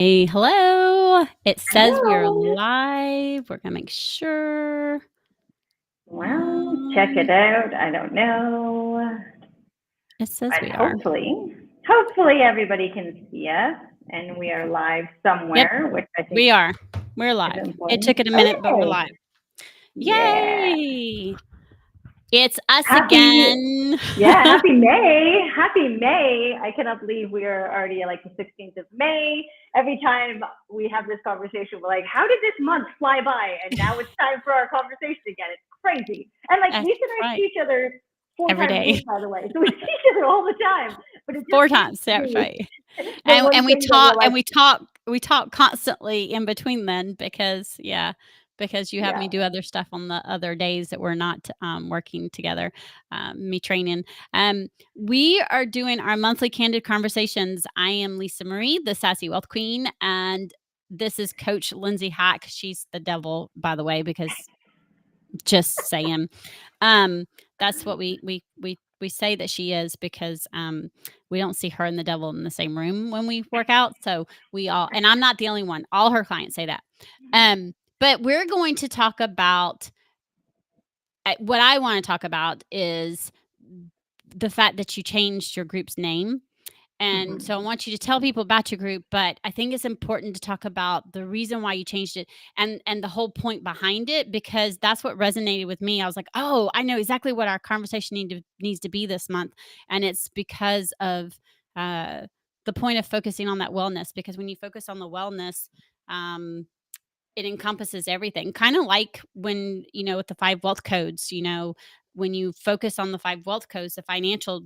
Hey, hello. It says we are Hello. live. We're gonna make sure. Well, check it Um, out. I don't know. it says But we are. hopefully everybody can see us and we are live Yep, somewhere, which I think we are. We're is live. It important. took it a minute, but we're Okay. live. Yeah. Yay! It's us Happy, again. yeah, happy May. Happy May. I cannot believe we are already like the 16th of May. Every time we have this conversation, we're like, how did this month fly by? And now it's time for our conversation again. It's crazy. And like That's Lisa and I see right. each other four Every times a day. week, by the way. So we see each other all the time. But it just Four seems times. to That's be right. the And one and we thing that we're talk and like, we talk constantly in between then because you have yeah. me do other stuff on the other days that we're not working together, me training. We are doing our monthly Candid Conversations. I am Lisa Marie, the Sassy Wealth Queen, and this is Coach Lindsay Hack. She's the devil, by the way, because just saying. Um, that's what we say that she is because we don't see her and the devil in the same room when we work out. So we all, and I'm not the only one. All her clients say that. But we're going to talk about what I want to talk about is the fact that you changed your group's name. And so I Mm-hmm. want you to tell people about your group, but I think it's important to talk about the reason why you changed it and the whole point behind it, because that's what resonated with me. I was like, "Oh, I know exactly what our conversation needs to be this month." And it's because of uh the point of focusing on that wellness, because when you focus on the wellness, um it encompasses everything. Kind of like when, with the five wealth codes, when you focus on the five wealth codes, the financial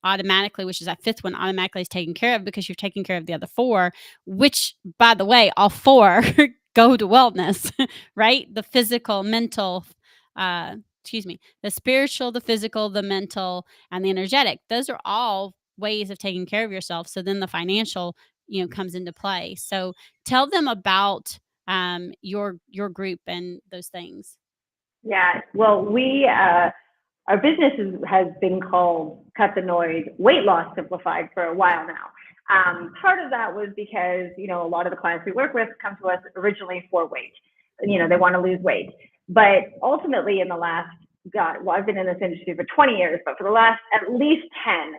automatically, which is that fifth one, automatically is taken care of because you're taking care of the other four, which, by the way, all four go to wellness, right? The physical, mental, the spiritual, the physical, the mental, and the energetic. Those are all ways of taking care of yourself. So then the financial, comes into play. So tell them about your group and those things. Yeah. Well, our business has been called Cut the Noise Weight Loss Simplified for a while now. Part of that was because, a lot of the clients we work with come to us originally for weight. They want to lose weight. But ultimately, in the last, God, well, I've been in this industry for 20 years, but for the last at least 10,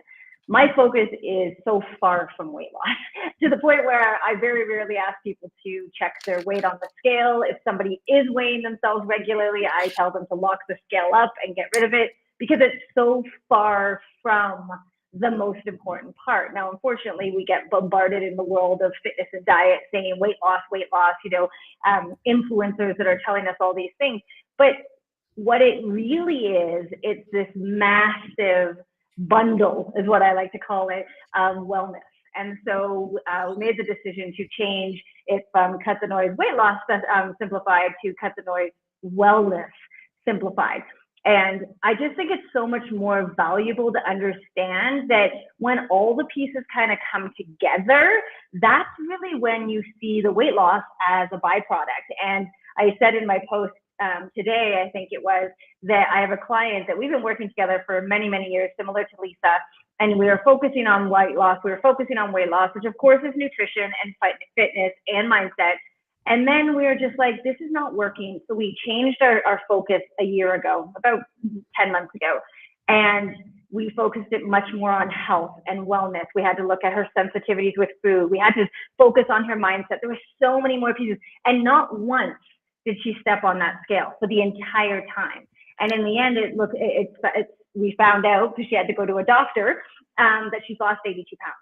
my focus is so far from weight loss to the point where I very rarely ask people to check their weight on the scale. If somebody is weighing themselves regularly, I tell them to lock the scale up and get rid of it because it's so far from the most important part. Now, unfortunately, we get bombarded in the world of fitness and diet saying weight loss, influencers that are telling us all these things. But what it really is, it's this massive bundle, is what I like to call it, wellness. And so we made the decision to change it from Cut the Noise Weight Loss Simplified to Cut the Noise Wellness Simplified. And I just think it's so much more valuable to understand that when all the pieces kind of come together, that's really when you see the weight loss as a byproduct. And I said in my post today, I think it was, that I have a client that we've been working together for many, many years, similar to Lisa, and we were focusing on weight loss. We were focusing on weight loss, which of course is nutrition and fitness and mindset. And then we were just like, this is not working. So we changed our focus a year ago, about 10 months ago. And we focused it much more on health and wellness. We had to look at her sensitivities with food. We had to focus on her mindset. There were so many more pieces. And not once did she step on that scale for the entire time. And in the end, we found out, because she had to go to a doctor, that she's lost 82 pounds.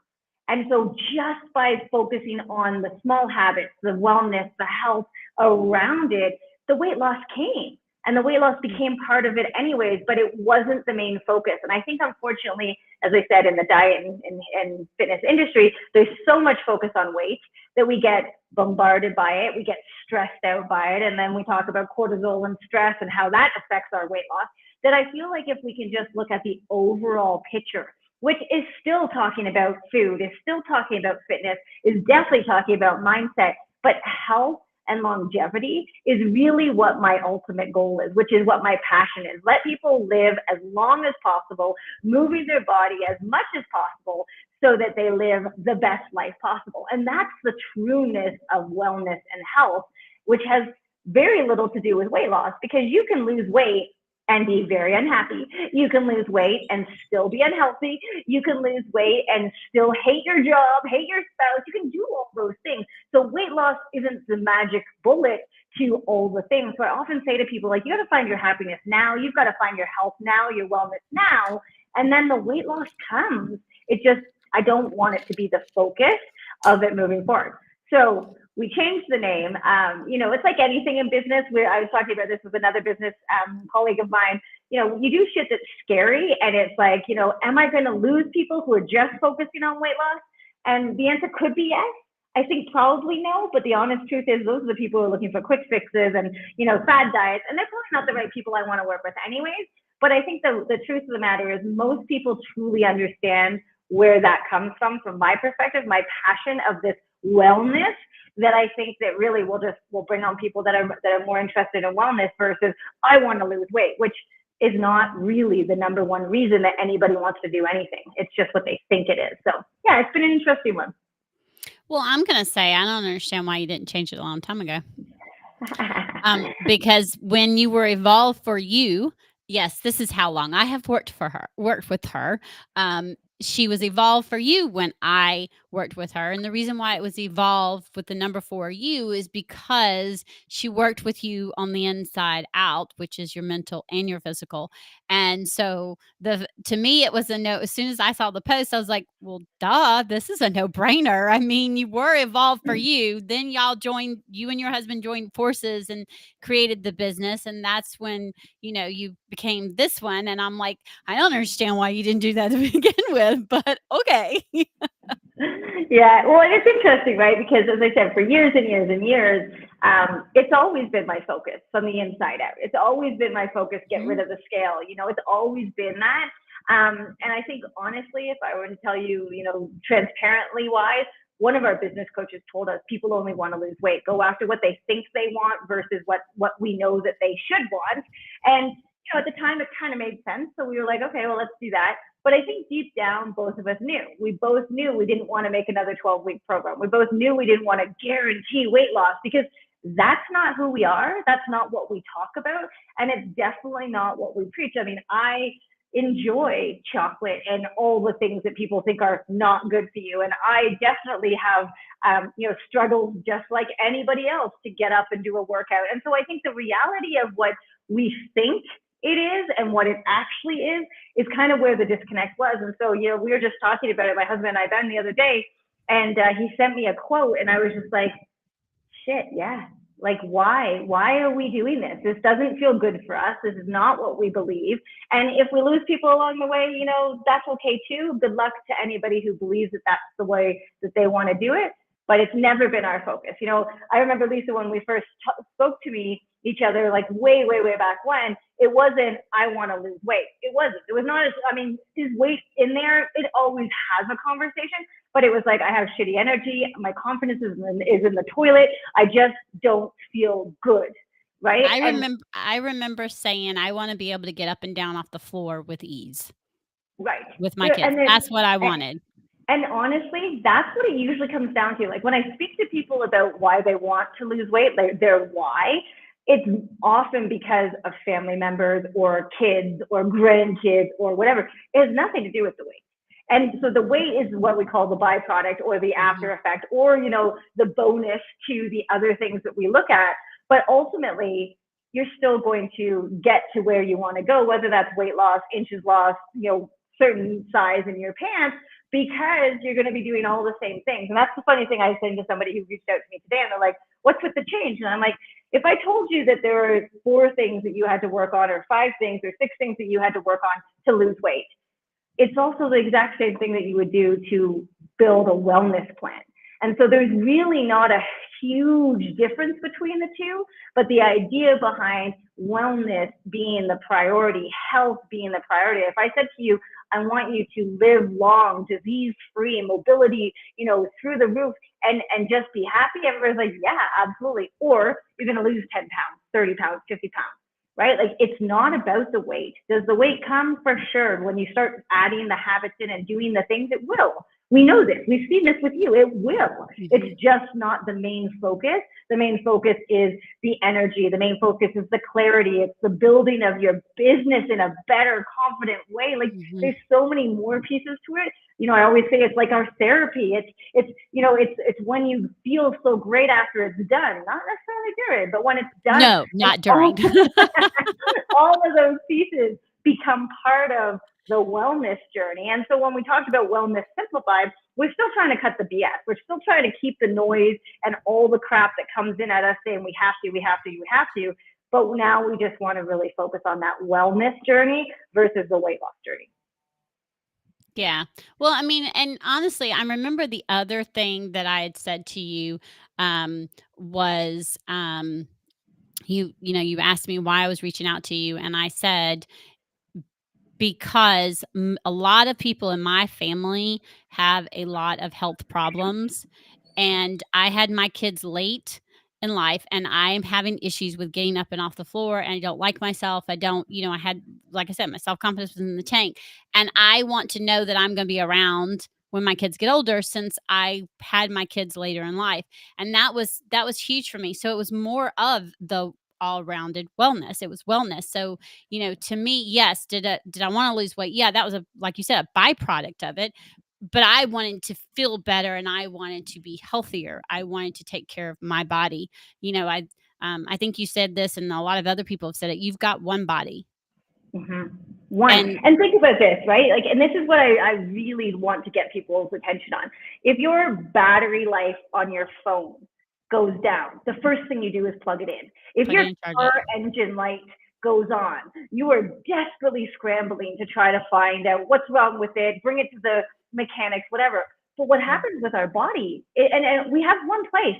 And so just by focusing on the small habits, the wellness, the health around it, the weight loss came. And the weight loss became part of it anyways, but it wasn't the main focus. And I think, unfortunately, as I said, in the diet and fitness industry, there's so much focus on weight that we get bombarded by it. We get stressed out by it. And then we talk about cortisol and stress and how that affects our weight loss, that I feel like if we can just look at the overall picture, which is still talking about food, is still talking about fitness, is definitely talking about mindset, but health and longevity is really what my ultimate goal is, which is what my passion is. Let people live as long as possible, moving their body as much as possible so that they live the best life possible. And that's the trueness of wellness and health, which has very little to do with weight loss, because you can lose weight and be very unhappy. You can lose weight and still be unhealthy. You can lose weight and still hate your job, hate your spouse. You can do all those things. So weight loss isn't the magic bullet to all the things. So I often say to people, like, you got to find your happiness now. You've got to find your health now, your wellness now, and then the weight loss comes. It just, I don't want it to be the focus of it moving forward. So we changed the name. It's like anything in business. I was talking about this with another business colleague of mine. You do shit that's scary, and it's like, am I going to lose people who are just focusing on weight loss? And the answer could be yes. I think probably no, but the honest truth is those are the people who are looking for quick fixes and, fad diets, and they're probably not the right people I want to work with anyways. But I think the truth of the matter is most people truly understand where that comes from my perspective, my passion of this wellness, that I think that really will bring on people that are more interested in wellness versus I want to lose weight, which is not really the number one reason that anybody wants to do anything. It's just what they think it is. So yeah, it's been an interesting one. Well, I'm going to say I don't understand why you didn't change it a long time ago. Because when you were Evolve for You, yes, this is how long I have worked with her. She was Evolve for You when I worked with her. And the reason why it was Evolve with the number 4U is because she worked with you on the inside out, which is your mental and your physical. And so to me, it was a no. As soon as I saw the post, I was like, well, duh, this is a no brainer. I mean, you were Evolve for You. Then you and your husband joined forces and created the business. And that's when, you became this one. And I'm like, I don't understand why you didn't do that to begin with, but okay. Yeah, well, it's interesting, right? Because as I said, for years and years and years, it's always been my focus from the inside out. It's always been my focus, get rid of the scale. It's always been that. And I think, honestly, if I were to tell you, transparently wise, one of our business coaches told us people only want to lose weight. Go after what they think they want versus what we know that they should want. And at the time, it kind of made sense. So we were like, okay, well, let's do that. But I think deep down, both of us knew. We both knew we didn't want to make another 12-week program. We both knew we didn't want to guarantee weight loss because that's not who we are. That's not what we talk about. And it's definitely not what we preach. I mean, I enjoy chocolate and all the things that people think are not good for you. And I definitely have, struggles just like anybody else to get up and do a workout. And so I think the reality of what we think it is and what it actually is kind of where the disconnect was. And so, we were just talking about it, my husband and I, Ben, the other day, and he sent me a quote, and I was just like, shit, yeah. Like, why are we doing this? This doesn't feel good for us. This is not what we believe. And if we lose people along the way, that's okay too. Good luck to anybody who believes that that's the way that they want to do it. But it's never been our focus. I remember, Lisa, when we first spoke to each other, like way, way, way back when, it wasn't, I want to lose weight. It wasn't. It was not is weight in there? It always has a conversation, but it was like, I have shitty energy. My confidence is in the toilet. I just don't feel good. Right. I remember saying, I want to be able to get up and down off the floor with ease. Right. With my kids. That's what I wanted. And honestly, that's what it usually comes down to. Like when I speak to people about why they want to lose weight, their why, it's often because of family members or kids or grandkids or whatever. It has nothing to do with the weight. And so the weight is what we call the byproduct or the after effect or, the bonus to the other things that we look at. But ultimately, you're still going to get to where you want to go, whether that's weight loss, inches lost, certain size in your pants, because you're going to be doing all the same things. And that's the funny thing I was saying to somebody who reached out to me today, and they're like, what's with the change? And I'm like, if I told you that there were 4 things that you had to work on or 5 things or 6 things that you had to work on to lose weight, it's also the exact same thing that you would do to build a wellness plan. And so there's really not a huge difference between the two, but the idea behind wellness being the priority, health being the priority. If I said to you, I want you to live long, disease-free, mobility, through the roof, and just be happy? Everybody's like, yeah, absolutely. Or you're going to lose 10 pounds, 30 pounds, 50 pounds, right? Like, it's not about the weight. Does the weight come? For sure. When you start adding the habits in and doing the things, it will. We know this. We've seen this with you. It will. Mhm. It's just not the main focus. The main focus is the energy. The main focus is the clarity. It's the building of your business in a better, confident way. Like, Mhm. there's so many more pieces to it. I always say it's like our therapy. It's when you feel so great after it's done, not necessarily during, but when it's done, No, and not all during. all of those pieces become part of the wellness journey. And so when we talked about wellness simplified, we're still trying to cut the BS. We're still trying to keep the noise and all the crap that comes in at us saying we have to, we have to, we have to. But now we just want to really focus on that wellness journey versus the weight loss journey. Yeah. Well, I mean, and honestly, I remember the other thing that I had said to you, was, you asked me why I was reaching out to you, and I said, because a lot of people in my family have a lot of health problems, and I had my kids late in life, and I'm having issues with getting up and off the floor, and I don't like myself. I don't, I had, like I said, my self confidence was in the tank, and I want to know that I'm going to be around when my kids get older, since I had my kids later in life, and that was huge for me. So it was more of the all-rounded wellness. It was wellness. So, to me, yes, did I want to lose weight? Yeah, that was, a like you said, a byproduct of it, but I wanted to feel better, and I wanted to be healthier. I wanted to take care of my body. I think you said this, and a lot of other people have said it. You've got one body, Mm-hmm. One. and And think about this, right? Like, and this is what I really want to get people's attention on. If your battery life on your phone goes down, the first thing you do is plug it in. If plug it your in, charge car it. engine light goes on, you are desperately scrambling to try to find out what's wrong with it, bring it to the mechanics, whatever. But what Mm. happens with our body, and we have one place,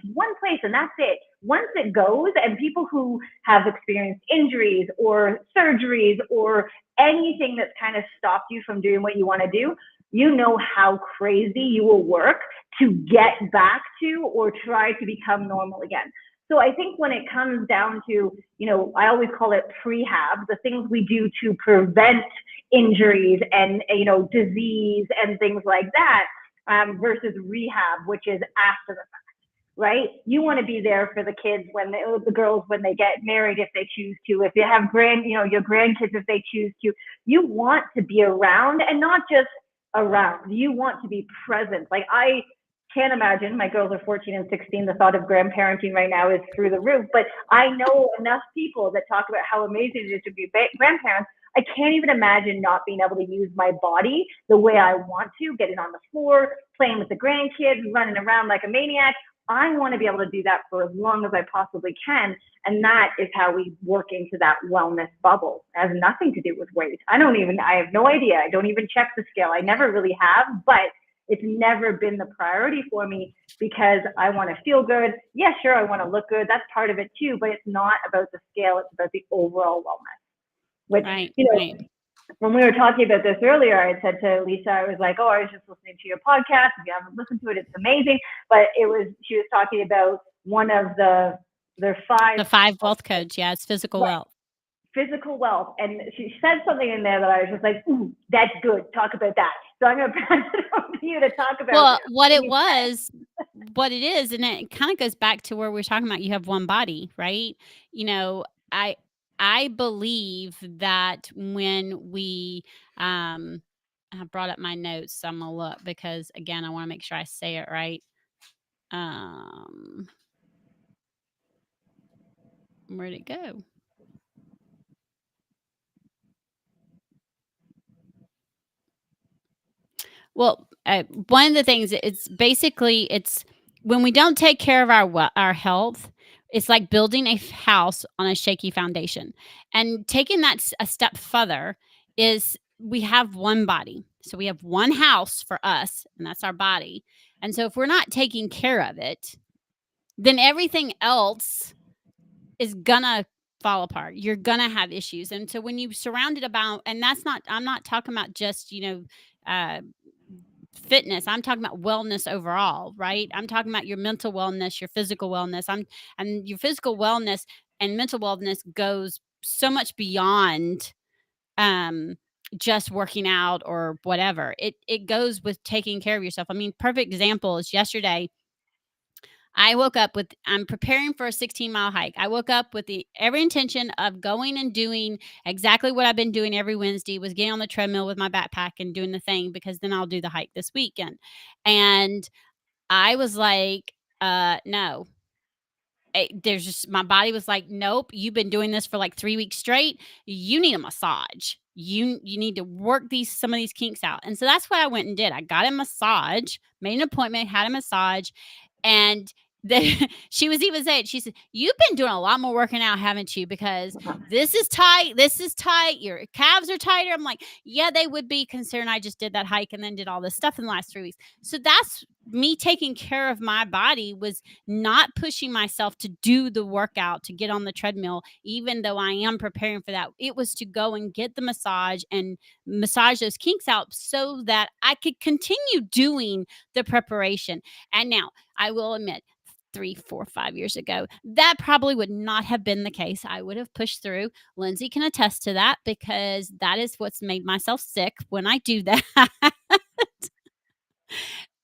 and that's it. Once it goes, and people who have experienced injuries or surgeries or anything that's kind of stopped you from doing what you want to do, you know how crazy you will work to get back to or try to become normal again. So I think when it comes down to, I always call it prehab, the things we do to prevent injuries and, disease and things like that, versus rehab, which is after the, right? You want to be there for the kids the girls when they get married, if they choose to, if you have your grandkids, if they choose to. You want to be around, and not just around. You want to be present. Like, I can't imagine, my girls are 14 and 16. The thought of grandparenting right now is through the roof. But I know enough people that talk about how amazing it is to be grandparents. I can't even imagine not being able to use my body the way I want to, getting on the floor, playing with the grandkids, running around like a maniac. I want to be able to do that for as long as I possibly can. And that is how we work into that wellness bubble. It has nothing to do with weight. I have no idea. I don't even check the scale. I never really have, but it's never been the priority for me because I want to feel good. Yeah, sure, I want to look good. That's part of it too, but it's not about the scale. It's about the overall wellness, which, Right, you know, right. when we were talking about this earlier, I said to Lisa, I was like, oh, I was just listening to your podcast. If you haven't listened to it, it's amazing. But she was talking about one of their five The 5 wealth codes, yeah, it's physical right, wealth. physical wealth. And she said something in there that I was just like, ooh, that's good. Talk about that. So I'm going to pass it over to you to talk about Well, what you said. what it is, and it kinda goes back to where we're talking about you have one body, right? You know, I I believe that when we, I brought up my notes, so I'm gonna look because, again, I wanna make sure I say it right. Um, where'd it go? Well, one of the things, it's basically, it's when we don't take care of our health, it's like building a house on a shaky foundation. And taking that a step further is we have one body. So we have one house for us, and that's our body. And so if we're not taking care of it, then everything else is gonna fall apart. You're gonna have issues. And so when you surround it about, and that's not, I'm not talking about just, uh fitness. I'm talking about wellness overall, right? I'm talking about your mental wellness, your physical wellness. And your physical wellness and mental wellness goes so much beyond um just working out or whatever. It goes with taking care of yourself. I mean, perfect example is yesterday I woke up with I'm preparing for a 16-mile hike. I woke up with the every intention of going and doing exactly what I've been doing every Wednesday, was getting on the treadmill with my backpack and doing the thing, because then I'll do the hike this weekend. And I was like, no, there's just my body was like, "Nope, you've been doing this for like 3 weeks straight. You need a massage. You need to work some of these kinks out." And so that's what I went and did. I got a massage, made an appointment, had a massage, and then she was even saying, she said, "You've been doing a lot more working out, haven't you? Because this is tight, your calves are tighter." I'm like, "Yeah, they would be, considering I just did that hike and then did all this stuff in the last 3 weeks." So that's me taking care of my body, was not pushing myself to do the workout, to get on the treadmill, even though I am preparing for that. It was to go and get the massage and massage those kinks out so that I could continue doing the preparation. And now I will admit, 3, 4, 5 years ago, that probably would not have been the case. I would have pushed through. Lindsay can attest to that, because that is what's made myself sick when I do that.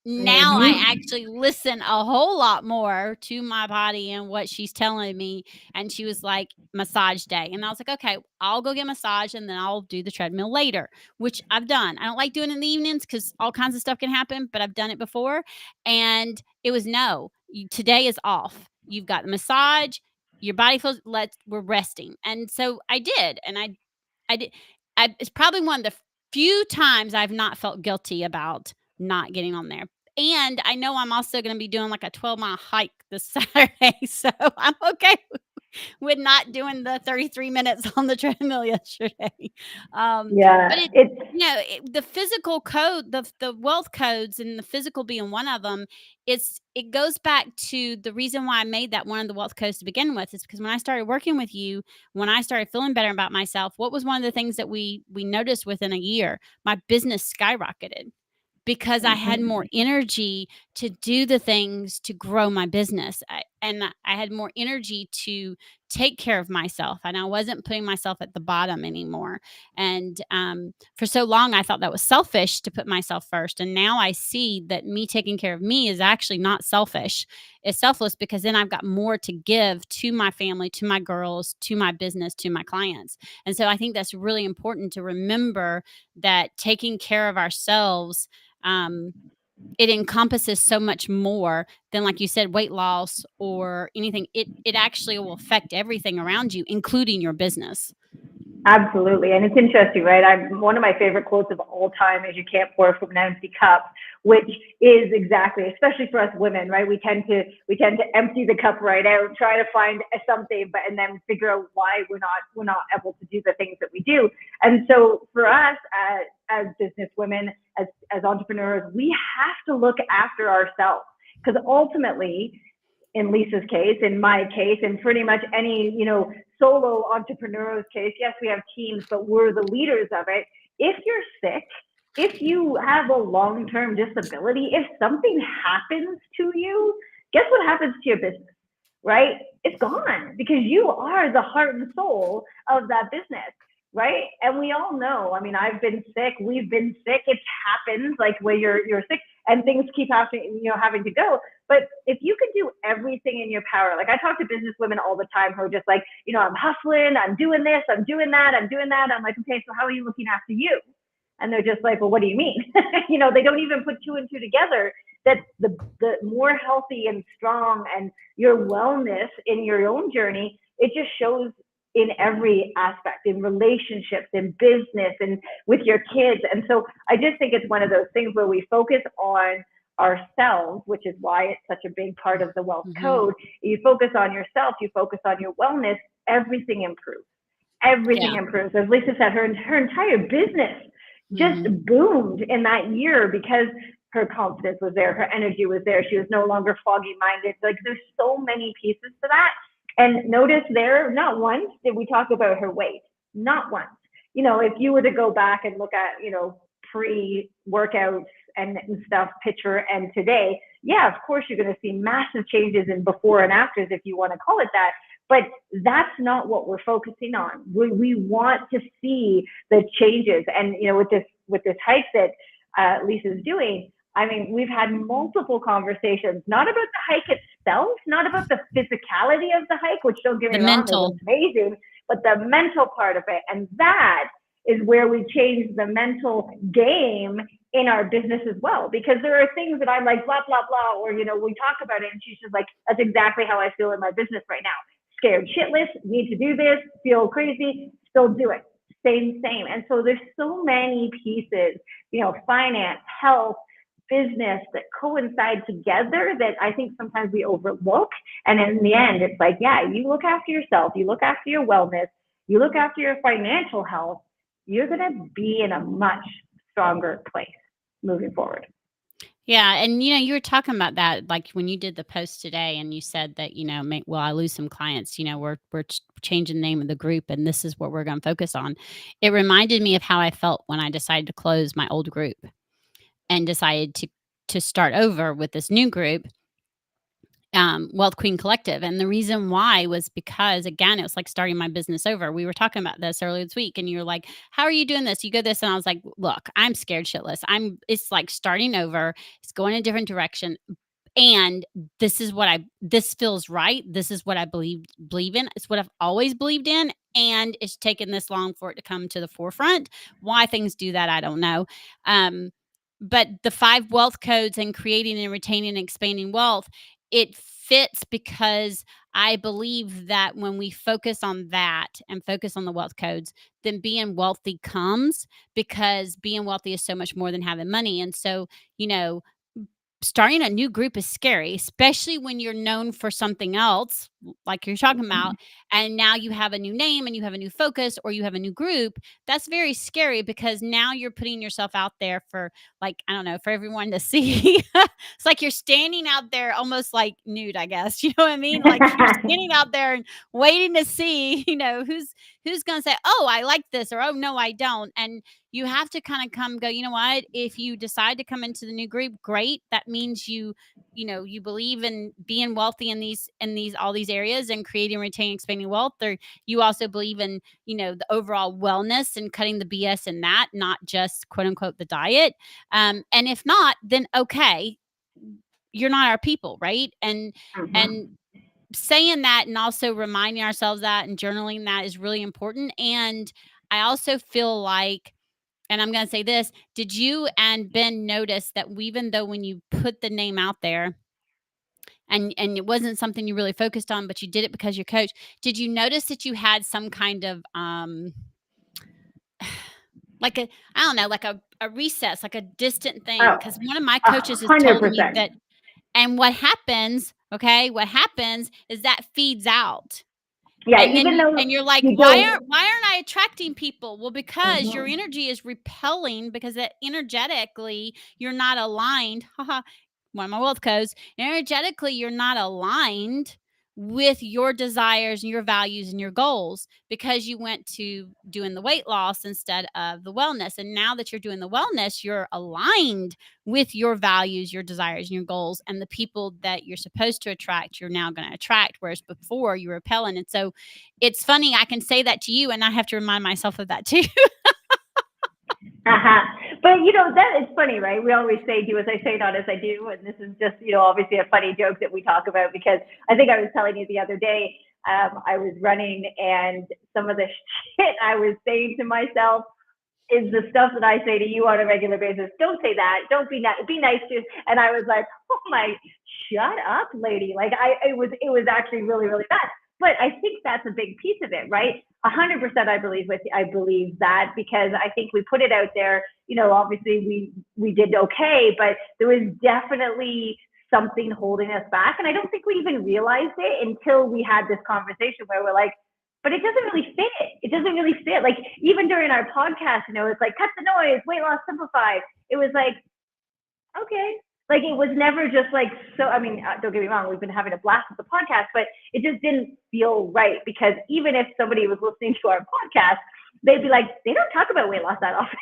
Now I Mm-hmm. actually listen a whole lot more to my body and what she's telling me. And she was like, "Massage day." And I was like, "Okay, I'll go get massage and then I'll do the treadmill later," which I've done. I don't like doing it in the evenings because all kinds of stuff can happen, but I've done it before. And it was, no, today is off. You've got the massage, your body feels, we're resting. And so I did. And I did. It's probably one of the few times I've not felt guilty about not getting on there. And I know I'm also gonna be doing like a 12-mile hike this Saturday, so I'm okay with not doing the 33 minutes on the treadmill yesterday. Um, Yeah, but the physical code, the wealth codes, and the physical being one of them, it goes back to the reason why I made that one of the wealth codes to begin with, is because when I started working with you, when I started feeling better about myself, what was one of the things that we noticed within a year? My business skyrocketed, because I had more mm-hmm. energy to do the things to grow my business. I had more energy to take care of myself, and I wasn't putting myself at the bottom anymore. And for so long, I thought that was selfish to put myself first. And now I see that me taking care of me is actually not selfish. It's selfless, because then I've got more to give to my family, to my girls, to my business, to my clients. And so I think that's really important to remember, that taking care of ourselves, um, it encompasses so much more than, like you said, weight loss or anything. It actually will affect everything around you, including your business. Absolutely. And it's interesting, right? One of my favorite quotes of all time is, "You can't pour from an empty cup," which is exactly, especially for us women, right? We tend to empty the cup right out, try to find something, but and then figure out why we're not able to do the things that we do. And so for us as business women, as entrepreneurs, we have to look after ourselves, because ultimately, in Lisa's case, in my case, and pretty much any, solo entrepreneur's case, yes, we have teams, but we're the leaders of it. If you're sick, if you have a long-term disability, if something happens to you, guess what happens to your business, right? It's gone, because you are the heart and soul of that business, right? And we all know, I mean, I've been sick, we've been sick, it happens, like when you're sick and things keep having to go. But if you could do everything in your power, like I talk to business women all the time who are just like, I'm hustling, I'm doing this, I'm doing that, I'm doing that. I'm like, okay, so how are you looking after you? And they're just like, well, what do you mean? They don't even put two and two together, that the more healthy and strong and your wellness in your own journey, it just shows in every aspect, in relationships, in business, and with your kids. And so I just think it's one of those things where we focus on ourselves, which is why it's such a big part of the wealth Hmm. code. You focus on yourself, you focus on your wellness, everything improves. Yeah. Everything improves. As Lisa said, her entire business just Hmm. boomed in that year, because her confidence was there, her energy was there, she was no longer foggy minded. Like, there's so many pieces to that. And notice there, not once did we talk about her weight. Not once. If you were to go back and look at, pre workouts and stuff, picture and today, yeah, of course you're going to see massive changes in before and afters, if you want to call it that. But that's not what we're focusing on. We want to see the changes. And, with this hike that Lisa's doing, I mean, we've had multiple conversations, not about the hike itself, not about the physicality of the hike, which, don't get The me wrong, it mental. was amazing, but the mental part of it. And that is where we change the mental game in our business as well. Because there are things that I'm like, blah, blah, blah, or, we talk about it and she's just like, that's exactly how I feel in my business right now. Scared shitless, need to do this, feel crazy, still do it. Same. And so there's so many pieces, finance, health, business that coincide together that I think sometimes we overlook. And in the end, it's like, yeah, you look after yourself, you look after your wellness, you look after your financial health, you're going to be in a much stronger place moving forward. Yeah, and you were talking about that, like when you did the post today, and you said that I lose some clients. We're changing the name of the group, and this is what we're going to focus on. It reminded me of how I felt when I decided to close my old group and decided to start over with this new group, Wealth Queen Collective. And the reason why was because, again, it was like starting my business over. We were talking about this earlier this week, and you were like, how are you doing this? You go this. And I was like, look, I'm scared shitless. It's like starting over. It's going a different direction. And this feels right. This is what I believe in. It's what I've always believed in. And it's taken this long for it to come to the forefront. Why things do that, I don't know. But the 5 wealth codes and creating and retaining and expanding wealth, it fits because I believe that when we focus on that and focus on the wealth codes, then being wealthy comes, because being wealthy is so much more than having money. And so, starting a new group is scary, especially when you're known for something else, like you're talking about, and now you have a new name and you have a new focus, or you have a new group. That's very scary, because now you're putting yourself out there for, like, I don't know, for everyone to see. It's like you're standing out there almost like nude, I guess. You know what I mean? Like you're standing out there and waiting to see, who's going to say, oh, I like this, or, oh, no, I don't. And you have to kind of go, you know what? If you decide to come into the new group, great. That means you believe in being wealthy in all these areas, and creating, retaining, expanding wealth. Or you also believe in, the overall wellness and cutting the BS in that, not just quote unquote the diet. And if not, then okay, you're not our people, right? And saying that, and also reminding ourselves that, and journaling that, is really important. And I also feel like, and I'm going to say this, did you and Ben notice that even though when you put the name out there, and it wasn't something you really focused on, but you did it because your coach, did you notice that you had some kind of like I don't know, like a recess, like a distant thing? Oh, Because one of my coaches has told me 100%. that, and what happens is that feeds out. Yeah, And then even though you're like, you why don't. aren't I attracting people? Well, because your Mhm. energy is repelling, because that energetically you're not aligned. Haha, one of my wealth codes. Energetically, you're not aligned with your desires and your values and your goals, because you went to doing the weight loss instead of the wellness. And now that you're doing the wellness, you're aligned with your values, your desires, and your goals, and the people that you're supposed to attract, you're now going to attract, whereas before you were repelling. And so it's funny, I can say that to you, and I have to remind myself of that too. Uh-huh. But that is funny, right? We always say, do as I say, not as I do. And this is just, obviously a funny joke that we talk about, because I think I was telling you the other day, I was running, and some of the shit I was saying to myself is the stuff that I say to you on a regular basis. Don't say that. Don't be nice. Be nice to. And I was like, oh my, shut up, lady. Like it was actually really, really bad. But I think that's a big piece of it, right? 100%. I believe that, because I think we put it out there. Obviously we did okay, but there was definitely something holding us back, and I don't think we even realized it until we had this conversation where we're like, but it doesn't really fit. It doesn't really fit. Like even during our podcast, it's like, cut the noise, weight loss simplified. It was like, okay. Like it was never just like, so, I mean, don't get me wrong, we've been having a blast with the podcast, but it just didn't feel right, because even if somebody was listening to our podcast they'd be like, they don't talk about weight loss that often,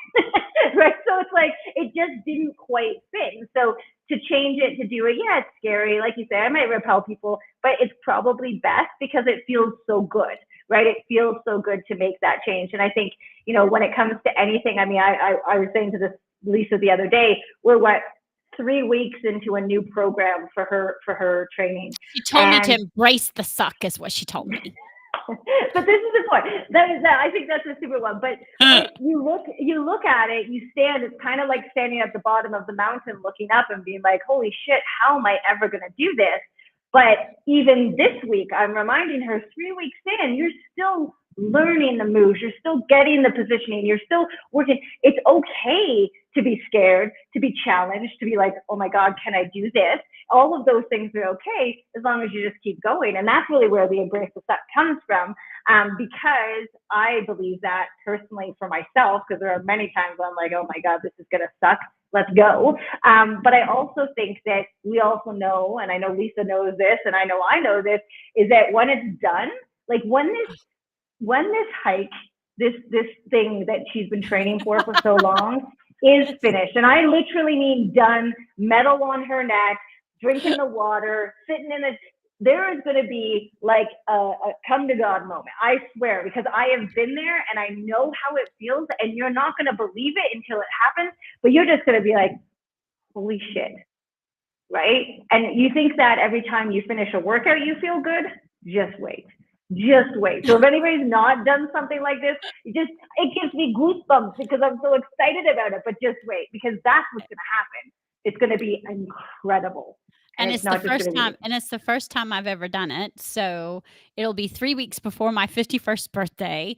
right? So it's like it just didn't quite fit. And so to change it, to do it, yeah, it's scary. Like you say, I might repel people, but it's probably best because it feels so good, right? It feels so good to make that change. And I think, when it comes to anything, I mean, I was saying to this Lisa the other day, we're what, 3 weeks into a new program for her training, She told me to and embrace the suck is what she told me. but this is the point. I think that's a super one. But you look at it, you stand. It's kind of like standing at the bottom of the mountain, looking up and being like, "Holy shit, how am I ever going to do this?" But even this week, I'm reminding her, 3 weeks in, you're still learning the moves. You're still getting the positioning. You're still working. It's okay to be scared, to be challenged, to be like, oh my God, can I do this? All of those things are okay as long as you just keep going. And that's really where the embrace the suck comes from. Because I believe that personally for myself, because there are many times where I'm like, oh my God, this is going to suck. Let's go. But I also think that we also know, and I know Lisa knows this, and I know this, is that when it's done, like when this hike, this thing that she's been training for so long is finished, and I literally mean done, medal on her neck, drinking the water, sitting in a, there is going to be like a come to God moment. I swear, because I have been there and I know how it feels, and you're not going to believe it until it happens, but you're just going to be like, holy shit, right? And you think that every time you finish a workout, you feel good? Just wait. Just wait. So if anybody's not done something like this, it gives me goosebumps because I'm so excited about it. But just wait, because that's what's going to happen. It's going to be incredible, and And it's it's the not just going first to be. time I've ever done it, so it'll be 3 weeks before my 51st birthday.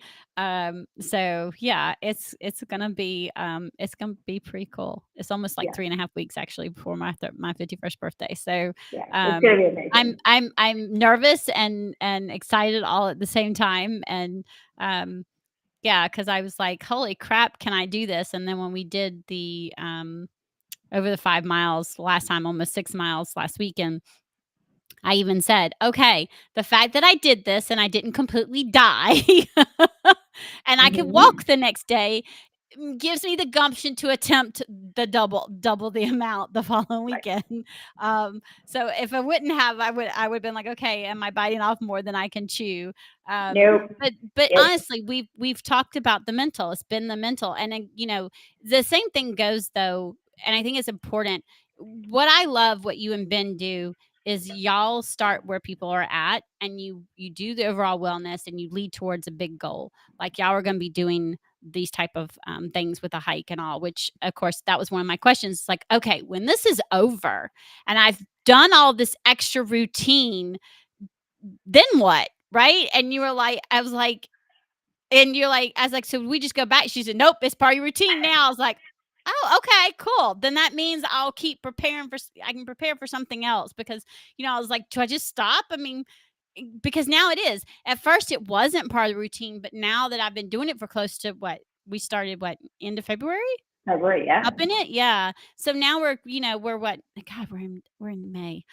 So yeah, it's gonna be pretty cool. It's almost like Yeah, 3.5 weeks actually before my 51st birthday. So, yeah, it's going um, to be amazing. I'm nervous and excited all at the same time, and, yeah, because I was like, "Holy crap, can I do this?" And then when we did over the 5 miles last time, almost 6 miles last weekend, I even said, "Okay, the fact that I did this and I didn't completely die and I could Mm-hmm. walk the next day, gives me the gumption to attempt the double the amount the following Right. weekend." So if I wouldn't have, I would been like, "Okay, am I biting off more than I can chew?" Um, Nope. but Yep. honestly, we've talked about the mental. It's been the mental, and then, the same thing goes though, and I think it's important. What I love what you and Ben do is y'all start where people are at, and you do the overall wellness and you lead towards a big goal. Like y'all are going to be doing these type of things with a hike and all, which of course that was one of my questions. It's like, okay, when this is over and I've done all this extra routine, then what? Right? And you were like, I was like, and you're like, I was like, so we just go back. She said, nope, it's part of your routine now. I was like, oh, okay, cool. Then that means I'll keep preparing I can prepare for something else because, I was like, do I just stop? I mean, because now it is. At first, it wasn't part of the routine, but now that I've been doing it for close to we started, end of February? February, yeah. Up in it? Yeah. So now we're what? God, we're in May.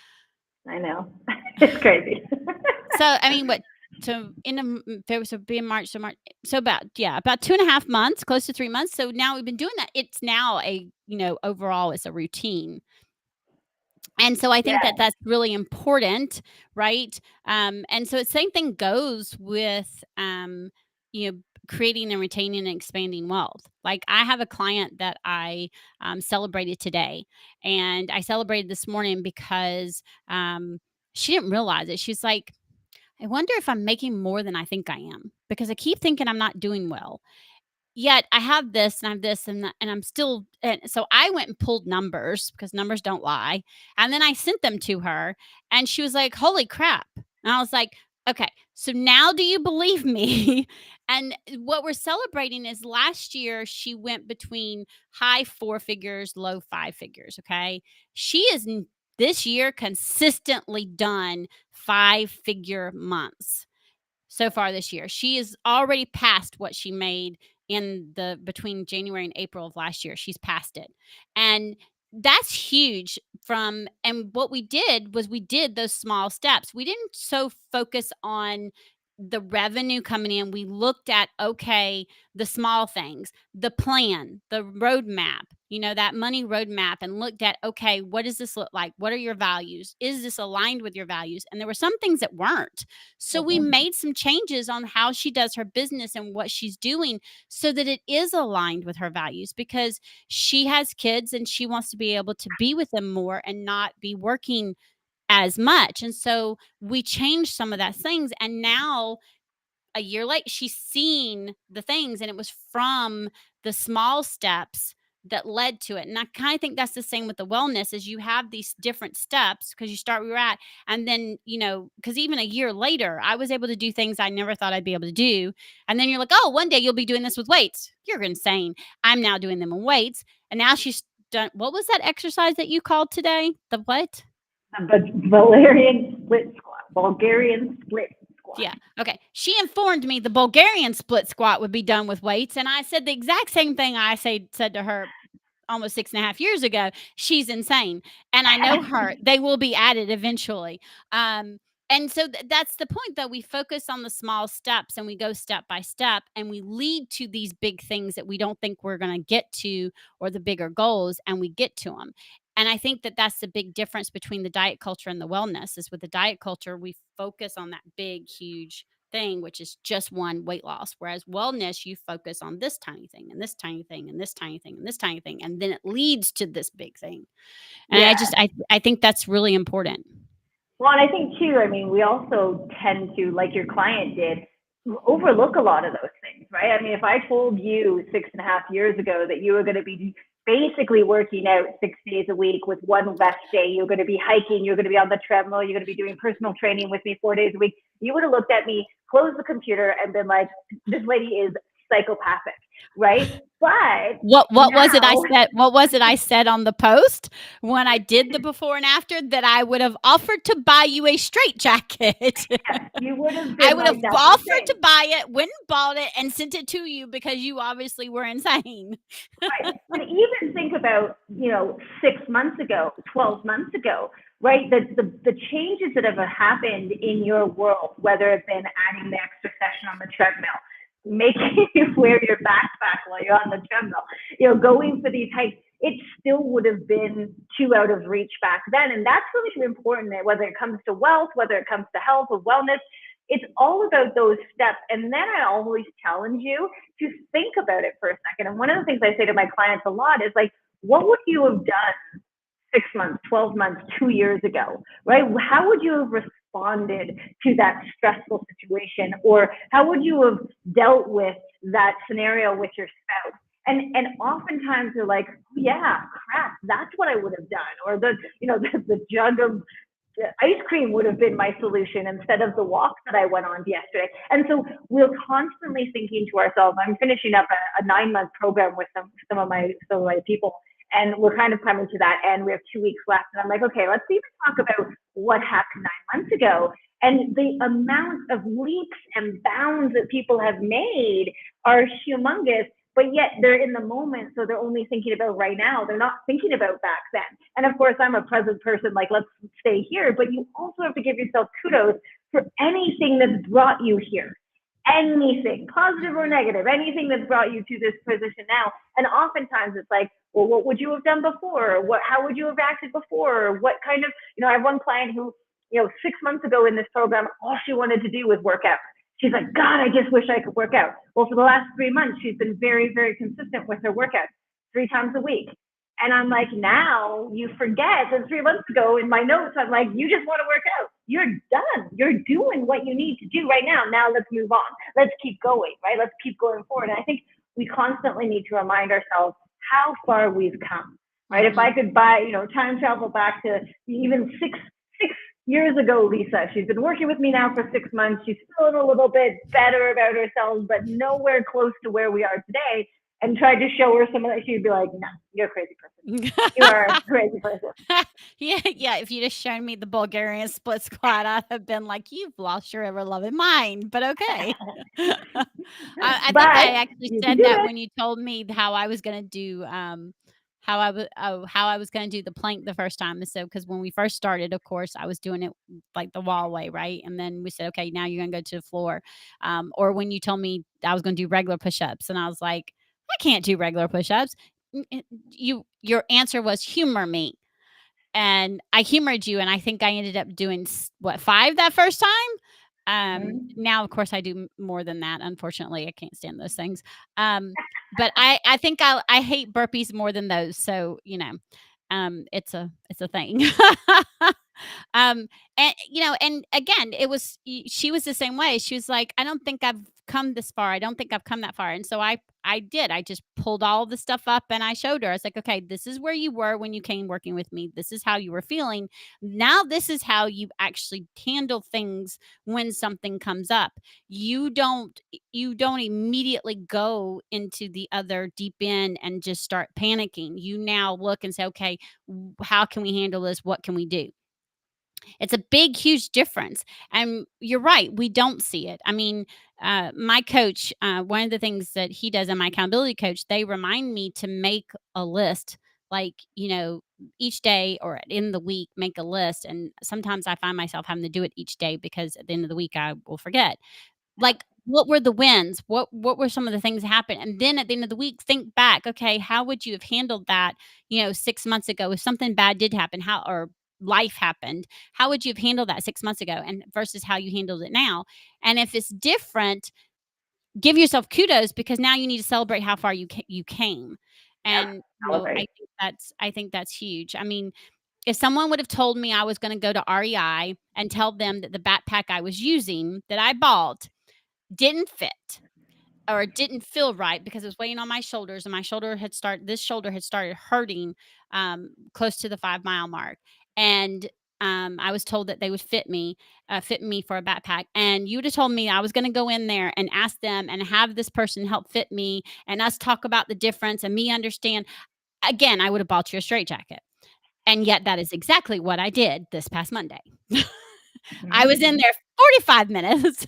I know. It's crazy. So, I mean, what so in February, so be in March, so March, so about 2.5 months, close to 3 months. So now we've been doing that. It's now overall it's a routine. And so I think that Yeah. that's really important, right? And so the same thing goes with, creating and retaining and expanding wealth. Like I have a client that I celebrated today, and I celebrated this morning because she didn't realize it. She's like, I wonder if I'm making more than I think I am because I keep thinking I'm not doing well. Yet I have this and I have this and that, and I'm still. And so I went and pulled numbers because numbers don't lie. And then I sent them to her and she was like, holy crap. And I was like, okay, so now do you believe me? And what we're celebrating is last year she went between high four figures, low five figures. Okay. She is this year consistently done 5-figure months so far this year. She is already past what she made in the between January and April of last year. She's past it. And that's huge and what we did was we did those small steps. We didn't so focus on the revenue coming in, we looked at, okay, the small things, the plan, the roadmap, that money roadmap, and looked at, okay, what does this look like? What are your values? Is this aligned with your values? And there were some things that weren't. So we Mhm. made some changes on how she does her business and what she's doing so that it is aligned with her values, because she has kids and she wants to be able to be with them more and not be working as much. And so we changed some of that things. And now a year late, she's seen the things, and it was from the small steps that led to it. And I kind of think that's the same with the wellness, is you have these different steps because you start where you're at. And then, because even a year later, I was able to do things I never thought I'd be able to do. And then you're like, oh, one day you'll be doing this with weights. You're insane. I'm now doing them in weights. And now she's done. What was that exercise that you called today? The what? But Valerian split squat, Bulgarian split squat. Yeah. Okay. She informed me the Bulgarian split squat would be done with weights. And I said the exact same thing said to her almost 6.5 years ago. She's insane. And I know her. They will be added eventually. Um, and so that's the point, though. We focus on the small steps and we go step by step and we lead to these big things that we don't think we're going to get to, or the bigger goals, and we get to them. And I think that that's the big difference between the diet culture and the wellness, is with the diet culture, we focus on that big, huge thing, which is just one, weight loss. Whereas wellness, you focus on this tiny thing and this tiny thing and this tiny thing and this tiny thing. And then it leads to this big thing. And Yeah. I think that's really important. Well, and I think too, I mean, we also tend to, like your client did, overlook a lot of those things, right? I mean, if I told you 6.5 years ago that you were going to be basically working out 6 days a week with one rest day, you're going to be hiking, you're going to be on the treadmill, you're going to be doing personal training with me 4 days a week, you would have looked at me, closed the computer, and been like, this lady is psychopathic, right? But What was it I now, said? What was it I said on the post when I did the before and after, that I would have offered to buy you a straight jacket? yes, you would have I been would have like, that's offered to insane. buy it, went and bought it, and sent it to you because you obviously were insane. Right. And even think about, 6 months ago, 12 months ago, right? The changes that have happened in your world, whether it's been adding the extra session on the treadmill, making you wear your backpack while you're on the treadmill, going for these hikes, it still would have been too out of reach back then. And that's really important, that whether it comes to wealth, whether it comes to health or wellness, it's all about those steps. And then I always challenge you to think about it for a second. And one of the things I say to my clients a lot is like, what would you have done 6 months, 12 months, 2 years ago, right? How would you have responded to that stressful situation? Or how would you have dealt with that scenario with your spouse? And oftentimes they're like, oh, yeah, crap, that's what I would have done. Or the jug of ice cream would have been my solution instead of the walk that I went on yesterday. And so we're constantly thinking to ourselves, I'm finishing up a 9-month program with some of my people, and we're kind of coming to that end. We have 2 weeks left. And I'm like, okay, let's even talk about what happened 9 months ago. And the amount of leaps and bounds that people have made are humongous, but yet they're in the moment. So they're only thinking about right now. They're not thinking about back then. And of course, I'm a present person, like, let's stay here. But you also have to give yourself kudos for anything that's brought you here. Anything, positive or negative, anything that's brought you to this position now. And oftentimes it's like, well, what would you have done before? How would you have acted before? What kind of, I have one client who, 6 months ago in this program, all she wanted to do was work out. She's like, God, I just wish I could work out. Well, for the last 3 months, she's been very, very consistent with her workouts, 3 times a week. And I'm like, now you forget that 3 months ago in my notes, I'm like, you just want to work out. You're done. You're doing what you need to do right now. Now let's move on. Let's keep going, right? Let's keep going forward. And I think we constantly need to remind ourselves how far we've come, right? If I could time travel back to even six years ago, Lisa, she's been working with me now for 6 months. She's feeling a little bit better about herself, but nowhere close to where we are today. And tried to show her some of that, she'd be like, no, you're a crazy person. You are a crazy person. Yeah. If you'd have shown me the Bulgarian split squat, I'd have been like, you've lost your ever loving mind. But okay. I think I But actually you can said do that it. when you told me how I was going to do how I was gonna do the plank the first time. And so, because when we first started, of course, I was doing it like the wall way, right? And then we said, "Okay, now you're gonna go to the floor." Or when you told me I was gonna do regular push-ups, and I was like, "I can't do regular push-ups." Your answer was, "Humor me." And I humored you, and I think I ended up doing 5 that first time? Mhm. Now, of course, I do more than that, unfortunately, I can't stand those things. But I think I hate burpees more than those, so, it's a thing. Um, and again, she was the same way. She was like, "I don't think I've come this far. I don't think I've come that far." And so I did. I just pulled all the stuff up and I showed her. I was like, "Okay, this is where you were when you came working with me. This is how you were feeling. Now this is how you actually handle things when something comes up. You don't immediately go into the other deep end and just start panicking. You now look and say, "Okay, how can we handle this? What can we do?" It's a big, huge difference. And you're right, we don't see it. I mean, my coach, one of the things that he does, and my accountability coach, they remind me to make a list, like, each day or in the week, make a list. And sometimes I find myself having to do it each day because at the end of the week, I will forget. Like, what were the wins? What were some of the things that happened? And then at the end of the week, think back, okay, how would you have handled that, 6 months ago if something bad did happen, how or life happened, how would you have handled that 6 months ago and versus how you handled it now? And if it's different, give yourself kudos because now you need to celebrate how far you came. Yep. And, Celebrate. I think that's huge. I mean, if someone would have told me I was gonna go to REI and tell them that the backpack I was using that I bought didn't fit or it didn't feel right because it was weighing on my shoulders and this shoulder had started hurting close to the 5 mile mark. And I was told that they would fit me for a backpack. And you would have told me I was going to go in there and ask them and have this person help fit me and us talk about the difference and me understand. Again, I would have bought you a straight jacket. And yet that is exactly what I did this past Monday. I was in Mhm. there 45 minutes.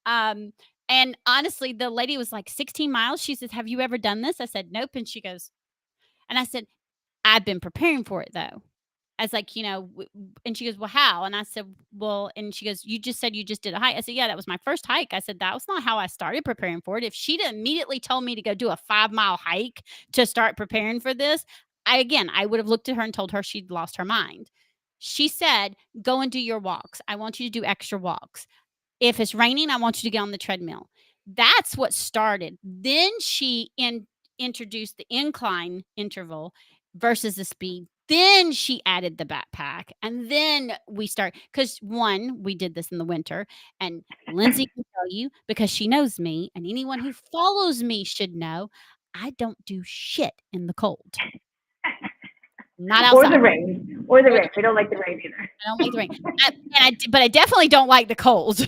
Um, and honestly, the lady was like, 16 miles. She says, "Have you ever done this?" I said, "Nope." And she goes, and I said, "I've been preparing for it though." I was like, and she goes, "Well, how?" And I said, "Well," and she goes, "You just said you just did a hike." I said, "Yeah, that was my first hike." I said, "That was not how I started preparing for it. If she'd immediately told me to go do a 5 mile hike to start preparing for this, I would have looked at her and told her she'd lost her mind." She said, "Go and do your walks. I want you to do extra walks. If it's raining, I want you to get on the treadmill." That's what started. Then introduced the incline interval versus the speed. Then she added the backpack. And then we start because one, we did this in the winter. And Lindsay can tell you because she knows me, and anyone who follows me should know I don't do shit in the cold, not Or the outside rain. Or the or the rain. We don't like the rain either. I don't like the rain. But I definitely don't like the cold.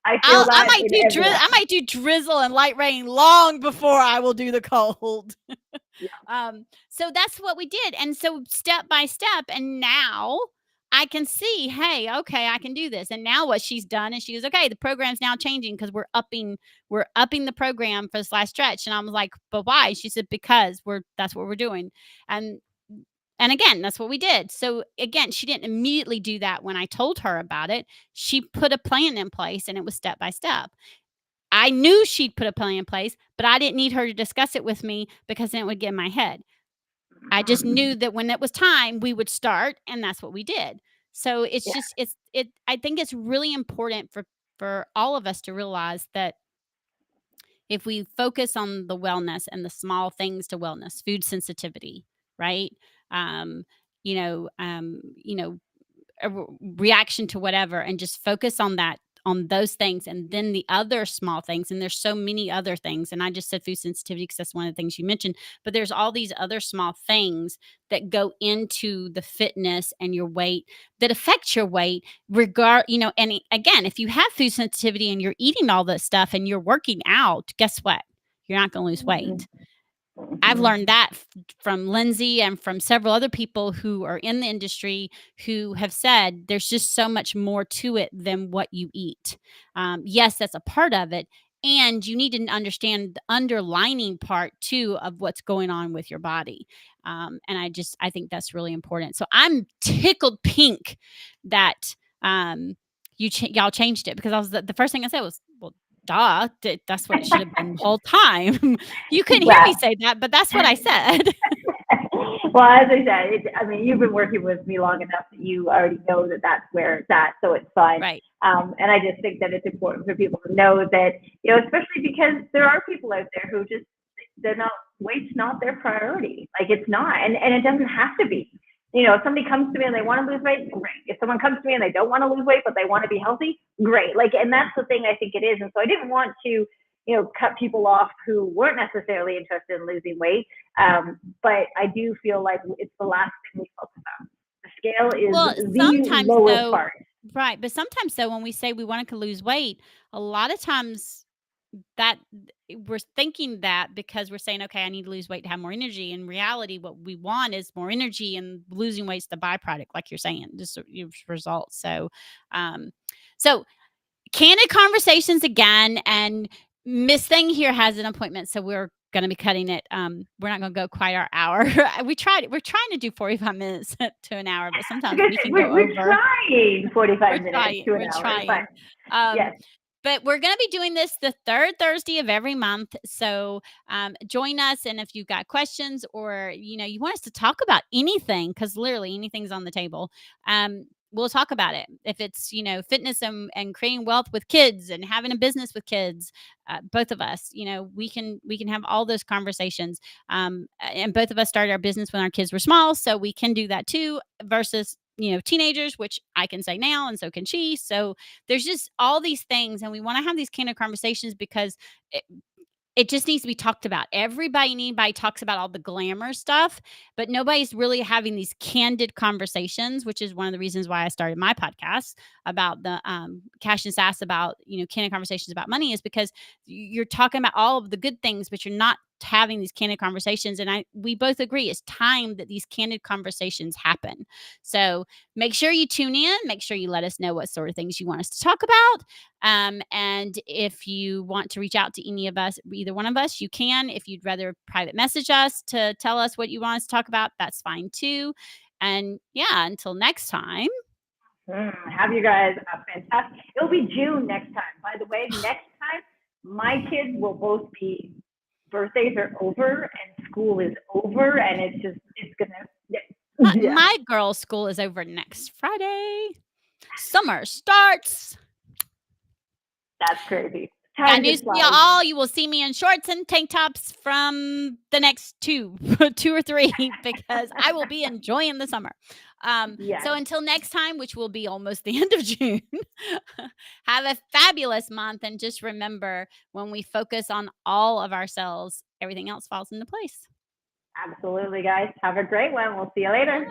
I feel I that might in do every I aspect. might do drizzle and light rain long before I will do the cold. Yeah. So that's what we did, and so step by step, and now I can see, hey, okay, I can do this. And now what she's done is she goes, okay, the program's now changing because we're upping the program for this last stretch. And I was like, but why? She said, because that's what we're doing. And and again, that's what we did. So again, she didn't immediately do that when I told her about it. She put a plan in place and it was step by step. I knew she'd put a plan in place, but I didn't need her to discuss it with me because then it would get in my head. I just knew Mhm. that when it was time, we would start, and that's what we did. So it's Yeah. just it I think it's really important for all of us to realize that if we focus on the wellness and the small things to wellness, food sensitivity, right? Um, you know, reaction to whatever and just focus on those things and then the other small things, and there's so many other things, and I just said food sensitivity because that's one of the things you mentioned, but there's all these other small things that go into the fitness and your weight that affect your weight and again, if you have food sensitivity and you're eating all that stuff and you're working out, guess what, you're not going to lose weight. Mhm. I've Mhm. learned that from Lindsay and from several other people who are in the industry who have said there's just so much more to it than what you eat. Yes, that's a part of it. and you need to understand the underlining part too of what's going on with your body. And I think that's really important. So I'm tickled pink that y'all changed it, because I was the first thing I said was, well, duh, that's what it should have been the whole time. You couldn't hear me Well, say that, but that's what I said. well, as I said, I mean, you've been working with me long enough that you already know that that's where it's at, so it's fine. Right. And I just think that it's important for people to know that, especially because there are people out there who just, they're not, weight's not their priority. Like, it's not, and it doesn't have to be. If somebody comes to me and they want to lose weight, great. If someone comes to me and they don't want to lose weight but they want to be healthy, great. Like, and that's the thing I think it is. And so I didn't want to, cut people off who weren't necessarily interested in losing weight. But I do feel like it's the last thing we focus on. The scale is Well, the sometimes lowest though, part. right, but sometimes though, when we say we want to lose weight, a lot of times that we're thinking that because we're saying, okay, I need to lose weight to have more energy. In reality, what we want is more energy, and losing weight's the byproduct, like you're saying, just results. Um, so Candid Conversations again, and Miss Thing here has an appointment, so we're going to be cutting it. We're not going to go quite our hour. We're trying to do 45 minutes to an hour, but sometimes we can go We're over. trying 45 minutes to an We're hour. It's fine. trying. Um, Yes. but we're going to be doing this the third Thursday of every month. So join us. And if you've got questions, or, you want us to talk about anything, because literally anything's on the table, we'll talk about it. If it's, fitness and creating wealth with kids and having a business with kids, both of us, we can have all those conversations. And both of us started our business when our kids were small. So we can do that too, versus, teenagers, which I can say now, and so can she. So there's just all these things, and we want to have these kind of conversations because it just needs to be talked about. Anybody talks about all the glamour stuff, but nobody's really having these candid conversations, which is one of the reasons why I started my podcast about the Cash and Sass, about, candid conversations about money, is because you're talking about all of the good things, but you're not having these candid conversations. And we both agree it's time that these candid conversations happen. So make sure you tune in, make sure you let us know what sort of things you want us to talk about. And if you want to reach out to any of us, either one of us, you can. If you'd rather private message us to tell us what you want us to talk about, that's fine too. And yeah, until next time. Have you guys a fantastic. It'll be June next time. By the way, next time my kids will both be, birthdays are over and school is over, and it's gonna. Yeah, My girls' school is over next Friday. Summer starts. that's crazy. Got Time news just for y'all flies. all. You will see me in shorts and tank tops from the next two, 2 or 3, because I will be enjoying the summer. Yes. So until next time, which will be almost the end of June, have a fabulous month. And just remember, when we focus on all of ourselves, everything else falls into place. Absolutely, guys. Have a great one. We'll see you later.